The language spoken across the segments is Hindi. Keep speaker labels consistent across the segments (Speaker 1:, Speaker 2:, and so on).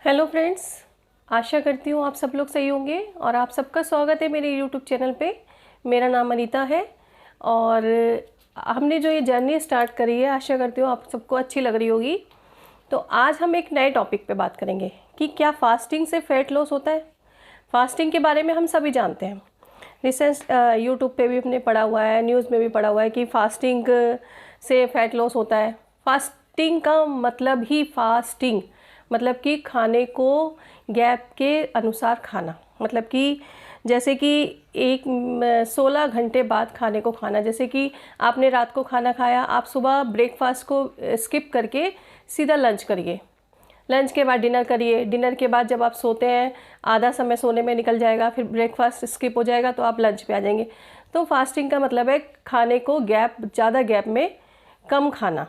Speaker 1: हेलो फ्रेंड्स, आशा करती हूँ आप सब लोग सही होंगे और आप सबका स्वागत है मेरे यूट्यूब चैनल पे। मेरा नाम अनीता है और हमने जो ये जर्नी स्टार्ट करी है, आशा करती हूँ आप सबको अच्छी लग रही होगी। तो आज हम एक नए टॉपिक पे बात करेंगे कि क्या फास्टिंग से फ़ैट लॉस होता है। फास्टिंग के बारे में हम सभी जानते हैं, रिसेंट यूट्यूब पे भी हमने पढ़ा हुआ है, न्यूज़ में भी पढ़ा हुआ है कि फास्टिंग से फ़ैट लॉस होता है। फास्टिंग का मतलब ही फास्टिंग मतलब कि खाने को गैप के अनुसार खाना, मतलब कि जैसे कि 16 घंटे बाद खाने को खाना। जैसे कि आपने रात को खाना खाया, आप सुबह ब्रेकफास्ट को स्किप करके सीधा लंच करिए, लंच के बाद डिनर करिए, डिनर के बाद जब आप सोते हैं आधा समय सोने में निकल जाएगा, फिर ब्रेकफास्ट स्किप हो जाएगा तो आप लंच पे आ जाएंगे। तो फास्टिंग का मतलब है खाने को ज़्यादा गैप में कम खाना।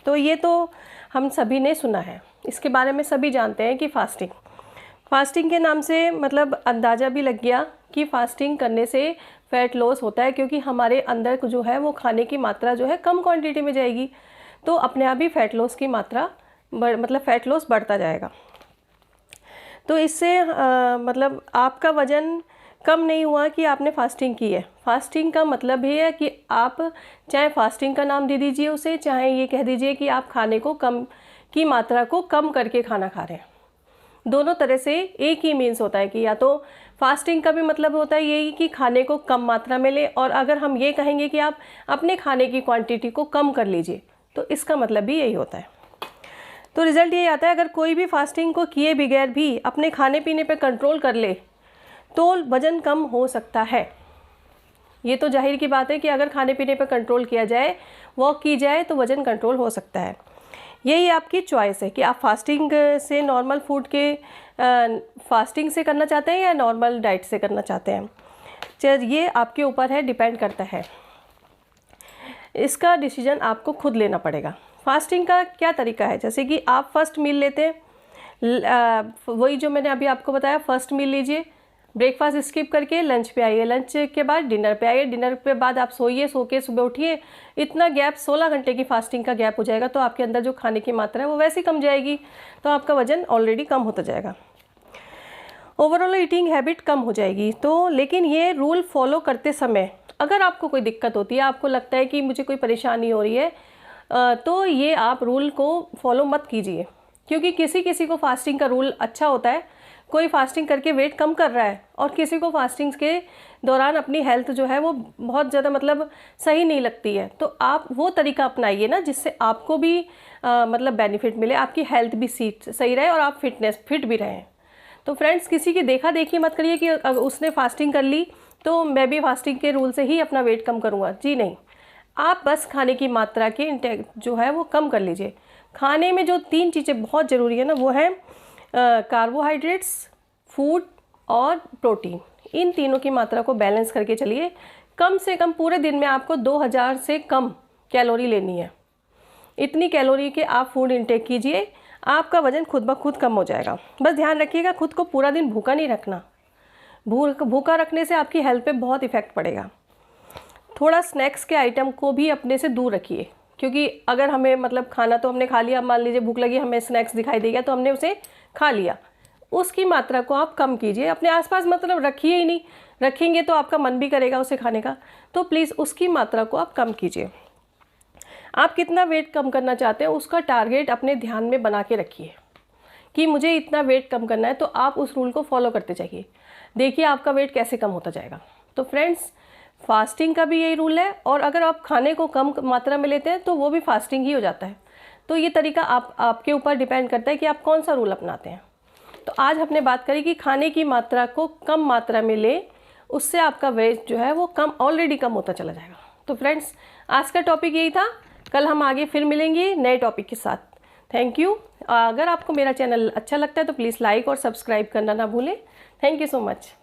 Speaker 1: तो ये तो हम सभी ने सुना है, इसके बारे में सभी जानते हैं कि फास्टिंग के नाम से मतलब अंदाज़ा भी लग गया कि फास्टिंग करने से फ़ैट लॉस होता है, क्योंकि हमारे अंदर जो है वो खाने की मात्रा जो है कम क्वांटिटी में जाएगी, तो अपने आप ही फ़ैट लॉस की मात्रा मतलब फ़ैट लॉस बढ़ता जाएगा। तो इससे मतलब आपका वज़न कम नहीं हुआ कि आपने फास्टिंग की है। फास्टिंग का मतलब ये है कि आप चाहे फास्टिंग का नाम दे दीजिए उसे, चाहे ये कह दीजिए कि आप खाने को कम की मात्रा को कम करके खाना खा रहे हैं। दोनों तरह से एक ही मीन्स होता है कि या तो फास्टिंग का भी मतलब होता है यही कि खाने को कम मात्रा में ले, और अगर हम ये कहेंगे कि आप अपने खाने की क्वांटिटी को कम कर लीजिए तो इसका मतलब भी यही होता है। तो रिज़ल्ट ये आता है, अगर कोई भी फास्टिंग को किए बगैर भी अपने खाने पीने पे कंट्रोल कर ले तो वज़न कम हो सकता है। ये तो जाहिर की बात है कि अगर खाने पीने पे कंट्रोल किया जाए, वॉक की जाए, तो वज़न कंट्रोल हो सकता है। यही आपकी चॉइस है कि आप फास्टिंग से नॉर्मल फूड के फास्टिंग से करना चाहते हैं या नॉर्मल डाइट से करना चाहते हैं। ये आपके ऊपर है, डिपेंड करता है। इसका डिसीजन आपको खुद लेना पड़ेगा। फास्टिंग का क्या तरीका है, जैसे कि आप फर्स्ट मील लेते हैं, वही जो मैंने अभी आपको बताया, फर्स्ट मील लीजिए, ब्रेकफास्ट स्किप करके लंच पे आइए, लंच के बाद डिनर पे आइए, डिनर पे बाद आप सोइए, सो के सुबह उठिए। इतना गैप 16 घंटे की फास्टिंग का गैप हो जाएगा, तो आपके अंदर जो खाने की मात्रा है वो वैसे ही कम जाएगी, तो आपका वज़न ऑलरेडी कम होता जाएगा, ओवरऑल ईटिंग हैबिट कम हो जाएगी। तो लेकिन ये रूल फॉलो करते समय अगर आपको कोई दिक्कत होती है, आपको लगता है कि मुझे कोई परेशानी हो रही है, तो ये आप रूल को फॉलो मत कीजिए, क्योंकि किसी किसी को फास्टिंग का रूल अच्छा होता है। कोई फास्टिंग करके वेट कम कर रहा है और किसी को फास्टिंग के दौरान अपनी हेल्थ जो है वो बहुत ज़्यादा मतलब सही नहीं लगती है। तो आप वो तरीका अपनाइए ना, जिससे आपको भी मतलब बेनिफिट मिले, आपकी हेल्थ भी सही रहे और आप फिट भी रहें। तो फ्रेंड्स, किसी की देखा देखी मत करिए कि अगर उसने फास्टिंग कर ली तो मैं भी फास्टिंग के रूल से ही अपना वेट कम करूँगा। जी नहीं, आप बस खाने की मात्रा के इंटेक जो है वो कम कर लीजिए। खाने में जो 3 चीज़ें बहुत ज़रूरी है ना, वो है कार्बोहाइड्रेट्स, फूड और प्रोटीन। इन तीनों की मात्रा को बैलेंस करके चलिए। कम से कम पूरे दिन में आपको 2000 से कम कैलोरी लेनी है। इतनी कैलोरी के आप फूड इंटेक कीजिए, आपका वज़न खुद ब खुद कम हो जाएगा। बस ध्यान रखिएगा, खुद को पूरा दिन भूखा नहीं रखना। भूखा रखने से आपकी हेल्थ पे बहुत इफ़ेक्ट पड़ेगा। थोड़ा स्नैक्स के आइटम को भी अपने से दूर रखिए, क्योंकि अगर हमें मतलब खाना तो हमने खा लिया, मान लीजिए भूख लगी, हमें स्नैक्स दिखाई दे गया तो हमने उसे खा लिया, उसकी मात्रा को आप कम कीजिए। अपने आसपास मतलब रखिए ही नहीं, रखेंगे तो आपका मन भी करेगा उसे खाने का, तो प्लीज़ उसकी मात्रा को आप कम कीजिए। आप कितना वेट कम करना चाहते हैं उसका टारगेट अपने ध्यान में बना के रखिए कि मुझे इतना वेट कम करना है, तो आप उस रूल को फॉलो करते जाइए। देखिए आपका वेट कैसे कम होता जाएगा। तो फ्रेंड्स, फास्टिंग का भी यही रूल है, और अगर आप खाने को कम मात्रा में लेते हैं तो वो भी फास्टिंग ही हो जाता है। तो ये तरीका आपके ऊपर डिपेंड करता है कि आप कौन सा रूल अपनाते हैं। तो आज हमने बात करी कि खाने की मात्रा को कम मात्रा में ले, उससे आपका वेट जो है वो ऑलरेडी कम होता चला जाएगा। तो फ्रेंड्स, आज का टॉपिक यही था। कल हम आगे फिर मिलेंगे नए टॉपिक के साथ। Thank you. अगर आपको मेरा चैनल अच्छा लगता है तो प्लीज़ लाइक और सब्सक्राइब करना ना भूलें। Thank you so much.